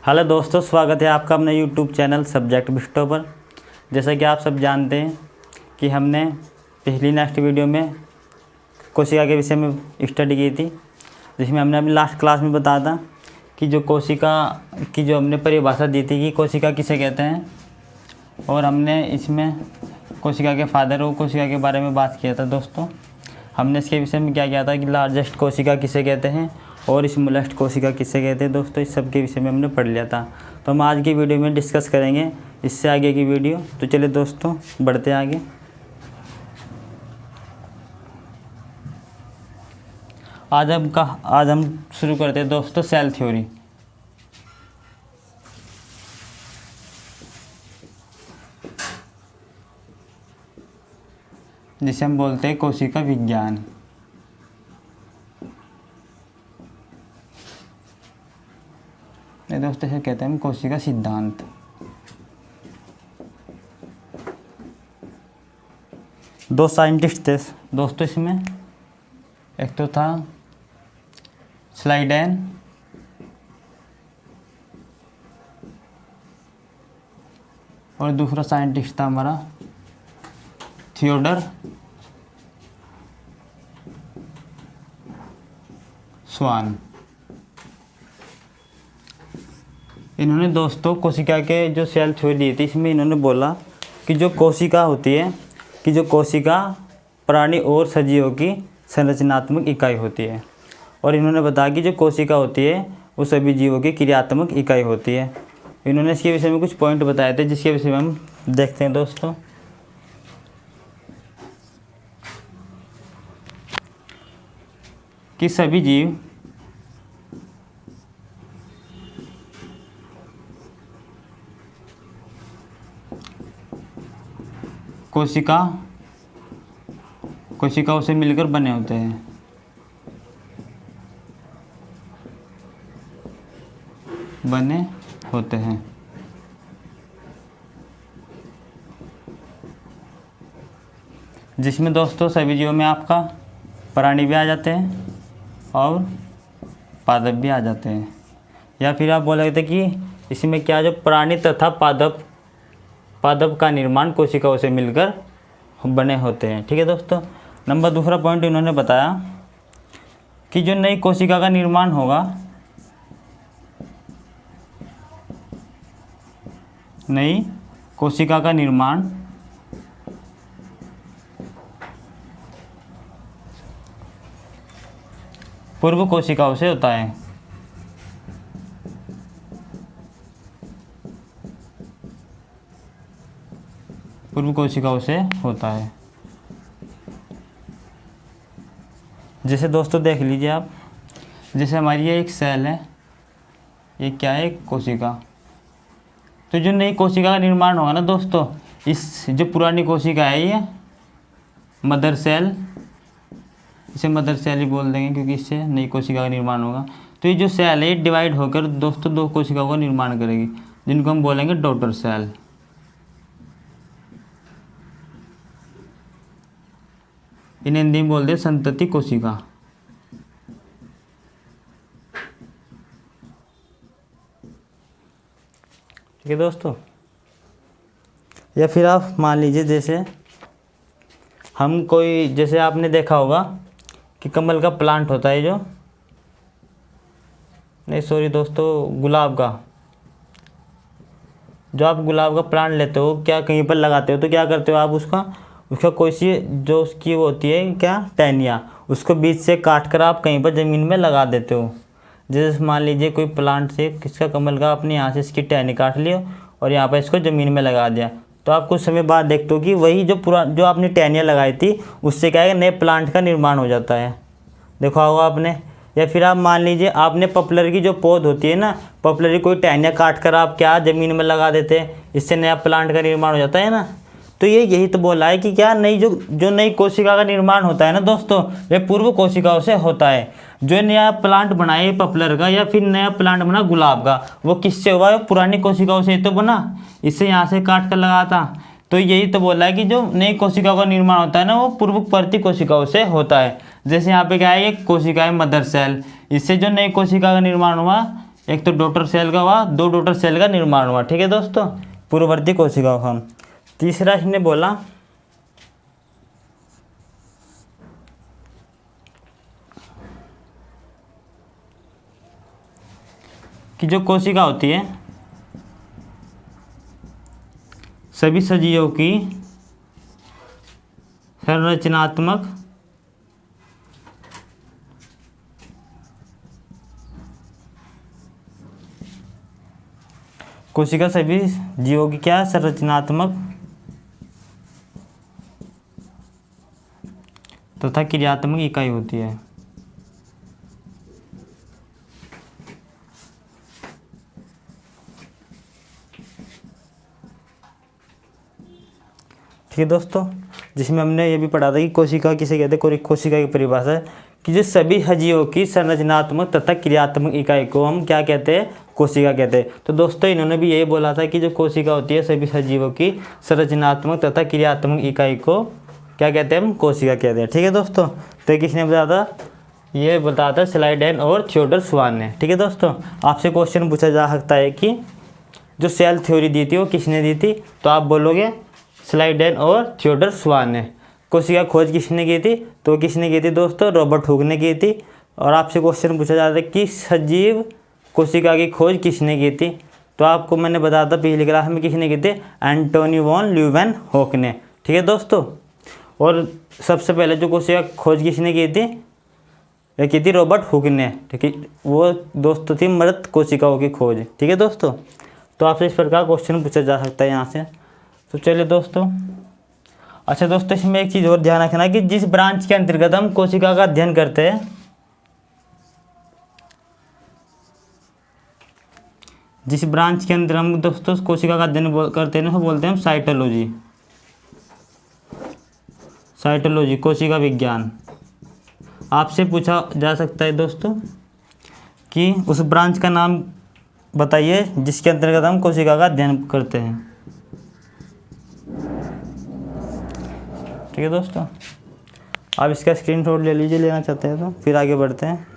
Hello दोस्तों, स्वागत है आपका अपने यूट्यूब चैनल सब्जेक्ट बिस्टो पर। जैसा कि आप सब जानते हैं कि हमने पिछली नेक्स्ट वीडियो में कोशिका के विषय में स्टडी की थी, जिसमें हमने अपनी लास्ट क्लास में बताया था कि जो कोशिका की जो हमने परिभाषा दी थी कि कोशिका किसे कहते हैं, और हमने इसमें कोशिका के फादर और कोशिका के बारे में बात किया था। दोस्तों, हमने इसके विषय में क्या किया था कि लार्जेस्ट कोशिका किसे कहते हैं और स्मॉलेस्ट कोशिका किसे कहते हैं। दोस्तों, इस सब के विषय में हमने पढ़ लिया था, तो हम आज की वीडियो में डिस्कस करेंगे इससे आगे की वीडियो। तो चलिए दोस्तों, बढ़ते आगे। आज हम शुरू करते हैं दोस्तों सेल थ्योरी। जिसे हम बोलते हैं कोशिका विज्ञान। दोस्तों, इसे कहते हैं हम कोशिका सिद्धांत। दो साइंटिस्ट थे दोस्तों इसमें, एक तो था स्लाइडेन और दूसरा साइंटिस्ट था हमारा थियोडर स्वान। इन्होंने दोस्तों कोशिका के जो सेल थ्योरी दी थी, इसमें इन्होंने बोला कि जो कोशिका होती है कि जो कोशिका प्राणी और सजीवों की संरचनात्मक इकाई होती है, और इन्होंने बताया कि जो कोशिका होती है वो सभी जीवों की क्रियात्मक इकाई होती है। इन्होंने इसके विषय में कुछ पॉइंट बताए थे, जिसके विषय में हम देखते हैं दोस्तों। कि सभी जीव कोशिकाओं से मिलकर बने होते हैं। जिसमें दोस्तों सभी जीवों में आपका प्राणी भी आ जाते हैं और पादप भी आ जाते हैं, या फिर आप बोल सकते कि इसमें क्या जो प्राणी तथा पादप का निर्माण कोशिकाओं से मिलकर बने होते हैं। ठीक है दोस्तों। दूसरा पॉइंट इन्होंने बताया कि जो नई कोशिका का निर्माण होगा, नई कोशिका का निर्माण पूर्व कोशिकाओं से होता है। पूर्व कोशिकाओं से होता है। जैसे दोस्तों देख लीजिए आप, जैसे हमारी ये एक सेल है, ये क्या है, एक कोशिका। तो जो नई कोशिका का निर्माण होगा ना दोस्तों, इस जो पुरानी कोशिका है ये मदर सेल, इसे मदर सेल ही बोल देंगे क्योंकि इससे नई कोशिका का निर्माण होगा। तो ये जो सेल है ये डिवाइड होकर दोस्तों दो कोशिकाओं का निर्माण करेगी, जिनको हम बोलेंगे डॉटर सेल। इन्हें हिंदी में बोलते हैं संतति कोशिका। ठीक है दोस्तों। या फिर आप मान लीजिए जैसे जैसे आपने देखा होगा कि कमल का प्लांट होता है, गुलाब का, जो आप गुलाब का प्लांट लेते हो, क्या कहीं पर लगाते हो तो क्या करते हो आप, उसका कोई सी जो उसकी वो होती है क्या, टहनियाँ, उसको बीच से काट कर आप कहीं पर ज़मीन में लगा देते हो। जैसे मान लीजिए कोई प्लांट से किसका कमल का, अपने यहाँ से इसकी टहनी काट लियो और यहाँ पर इसको ज़मीन में लगा दिया, तो आप कुछ समय बाद देखते हो कि वही जो आपने टहनियाँ लगाई थी उससे क्या है, नए प्लांट का निर्माण हो जाता है। देखा होगा आपने। या फिर आप मान लीजिए आपने पॉपुलर की जो पौध होती है ना, पॉपुलर की कोई टहनियाँ काट कर आप क्या ज़मीन में लगा देते हैं, इससे नया प्लांट का निर्माण हो जाता है ना। तो यही तो बोला है कि क्या नई जो नई कोशिका का निर्माण होता है ना दोस्तों, वह पूर्व कोशिकाओं से होता है। जो नया प्लांट बनाए पॉपुलर का या फिर नया प्लांट बना गुलाब का, वो किससे हुआ, पुरानी कोशिकाओं से तो बना, इससे यहाँ से काट कर लगा था। तो यही तो बोला है कि जो नई कोशिकाओं का निर्माण होता है ना, वो पूर्ववर्ती कोशिकाओं से होता है। जैसे यहाँ पे क्या है, एक कोशिका है मदर सेल, इससे जो नई कोशिका का निर्माण हुआ एक तो डॉटर सेल का हुआ, दो डॉटर सेल का निर्माण हुआ। ठीक है दोस्तों, पूर्ववर्ती कोशिका का। तीसरा इसने बोला कि जो कोशिका होती है सभी सजीवों की संरचनात्मक कोशिका सभी जीवों की क्या संरचनात्मक तथा क्रियात्मक इकाई होती है। ठीक है दोस्तों, जिसमें हमने ये भी पढ़ा था कि कोशिका किसे कहते हैं। कोशिका की परिभाषा है कि जो सभी सजीवों की संरचनात्मक तथा क्रियात्मक इकाई को हम क्या कहते हैं, कोशिका कहते हैं। तो दोस्तों इन्होंने भी यही बोला था कि जो कोशिका होती है सभी सजीवों की संरचनात्मक तथा क्रियात्मक इकाई को क्या कहते हैं, हम कोशिका कहते हैं। ठीक है दोस्तों, तो किसने बताया था, ये बताया था स्लाइडेन और थियोडर स्वान ने। ठीक है दोस्तों, आपसे क्वेश्चन पूछा जा सकता है कि जो सेल थ्योरी दी थी वो किसने दी थी, तो आप बोलोगे स्लाइडेन और थियोडर स्वान ने। कोशिका खोज किसने की थी, तो किसने की थी दोस्तों, रॉबर्ट हुक ने की थी। और आपसे क्वेश्चन पूछा जाता है कि सजीव कोशिका की खोज किसने की थी, तो आपको मैंने बताया था पिछली क्लास में किसने की थी, एंटोनी वॉन ल्यूवेनहोक ने। ठीक है दोस्तों, और सबसे पहले जो कोशिका खोज किसने की थी, यह की थी रॉबर्ट हुक ने। ठीक है, वो दोस्तों थी मृत कोशिकाओं की खोज। ठीक है दोस्तों, तो आपसे इस प्रकार क्वेश्चन पूछा जा सकता है यहाँ से। तो चलिए दोस्तों, अच्छा दोस्तों इसमें एक चीज़ और ध्यान रखना कि जिस ब्रांच के अंतर्गत हम कोशिका का अध्ययन करते हैं, जिस ब्रांच के अंदर हम दोस्तों कोशिका का अध्ययन करते हैं, उसको बोलते हैं हम साइटोलॉजी। साइटोलॉजी कोशिका विज्ञान। आपसे पूछा जा सकता है दोस्तों कि उस ब्रांच का नाम बताइए जिसके अंतर्गत हम कोशिका का अध्ययन करते हैं। ठीक है दोस्तों, आप इसका स्क्रीनशॉट ले लीजिए, लेना चाहते हैं तो फिर आगे बढ़ते हैं।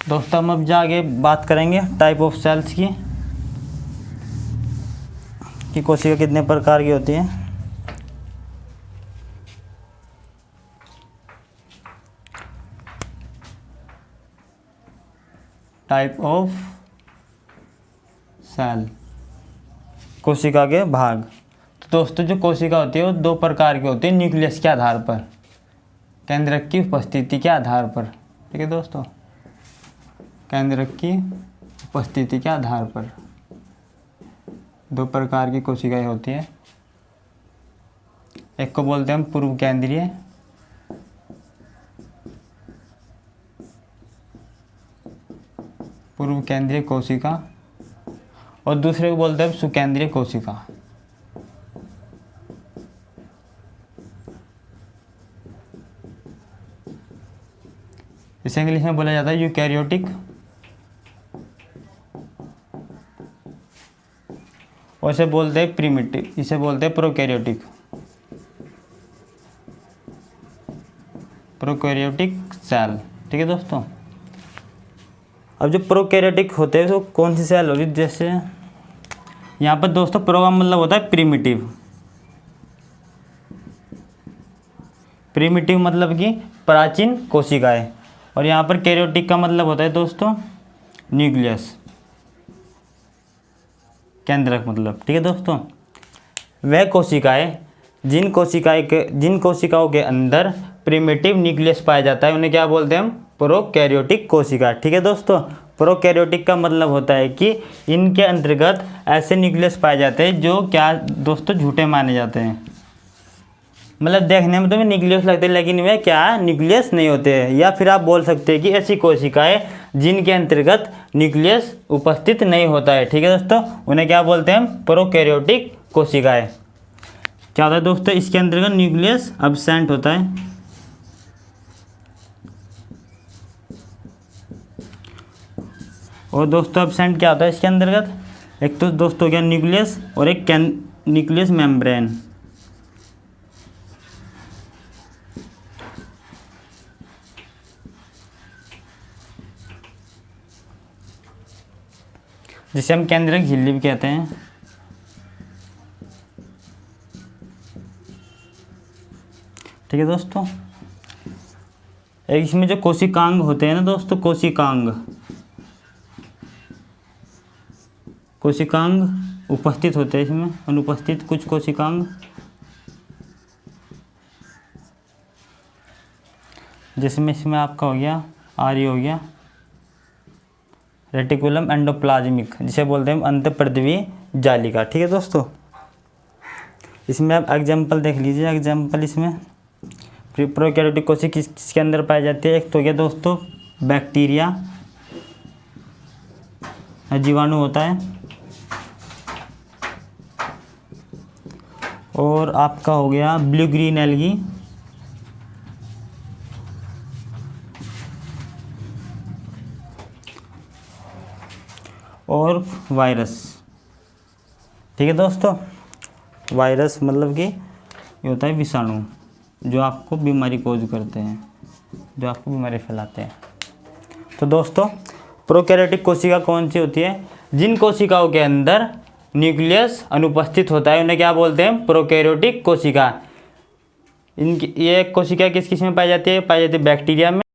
दोस्तों हम अब आगे बात करेंगे टाइप ऑफ सेल्स की, कि कोशिका कितने प्रकार की होती है। टाइप ऑफ सेल, कोशिका के भाग। तो दोस्तों जो कोशिका होती है वो दो प्रकार की होती है, न्यूक्लियस के आधार पर, केंद्रक की उपस्थिति के आधार पर। ठीक है दोस्तों, केंद्रक की उपस्थिति के आधार पर दो प्रकार की कोशिकाएं होती हैं। एक को बोलते हैं हम पूर्व केंद्रीय, पूर्व केंद्रीय कोशिका, और दूसरे को बोलते हैं सुकेंद्रीय कोशिका। इसे इंग्लिश में बोला जाता है यूकैरियोटिक, और इसे बोलते हैं प्रिमिटिव, इसे बोलते हैं प्रोकैरियोटिक, प्रोकैरियोटिक सेल। ठीक है दोस्तों, अब जो प्रोकैरियोटिक होते हैं तो कौन सी सेल होती है, जैसे यहाँ पर दोस्तों प्रो का मतलब होता है प्रिमिटिव, प्रिमिटिव मतलब कि प्राचीन कोशिकाएं, और यहाँ पर कैरियोटिक का मतलब होता है दोस्तों न्यूक्लियस, केंद्रक मतलब। ठीक है दोस्तों, वह कोशिकाएं जिन कोशिकाओं के अंदर प्रिमिटिव न्यूक्लियस पाया जाता है उन्हें क्या बोलते हैं हम, प्रोकैरियोटिक कोशिका। ठीक है दोस्तों, प्रोकैरियोटिक का मतलब होता है कि इनके अंतर्गत ऐसे न्यूक्लियस पाए जाते हैं जो क्या दोस्तों झूठे माने जाते हैं, मतलब देखने में तो वे न्यूक्लियस लगते हैं लेकिन वे क्या न्यूक्लियस नहीं होते हैं। या फिर आप बोल सकते हैं कि ऐसी कोशिकाएं जिनके अंतर्गत न्यूक्लियस उपस्थित नहीं होता है। ठीक है दोस्तों, उन्हें क्या बोलते हैं हम, प्रोकैरियोटिक कोशिकाएं। क्या होता है दोस्तों, इसके अंतर्गत न्यूक्लियस एब्सेंट होता है, और दोस्तों एब्सेंट क्या होता है इसके अंतर्गत, एक तो दोस्तों हो गया न्यूक्लियस और एक न्यूक्लियस मेम्ब्रेन। जिसे हम केंद्रक झिल्ली भी कहते हैं। ठीक है दोस्तों, एक इसमें जो कोशिकांग होते हैं ना दोस्तों, कोशिकांग उपस्थित होते हैं इसमें, अनुपस्थित कुछ कोशिकांग, जिसमें इसमें आपका हो गया आर्य हो गया रेटिकुलम एंडोप्लाज्मिक, जिसे बोलते हैं अंतःपर्दवीय जालिका। ठीक है दोस्तों, इसमें आप एग्जाम्पल देख लीजिए। एग्जाम्पल इसमें प्रोकैरियोटिक कोशिका किसके अंदर पाई जाती है, एक तो हो गया दोस्तों बैक्टीरिया, जीवाणु होता है, और आपका हो गया ब्लू ग्रीन एल्गी, और वायरस। ठीक है दोस्तों, वायरस मतलब कि ये होता है विषाणु जो आपको बीमारी कोज करते हैं, जो आपको बीमारी फैलाते हैं। तो दोस्तों प्रोकैरियोटिक कोशिका कौन सी होती है, जिन कोशिकाओं के अंदर न्यूक्लियस अनुपस्थित होता है उन्हें क्या बोलते हैं, प्रोकैरियोटिक कोशिका। इनकी ये कोशिका किस किस में पाई जाती है, पाई जाती है बैक्टीरिया में,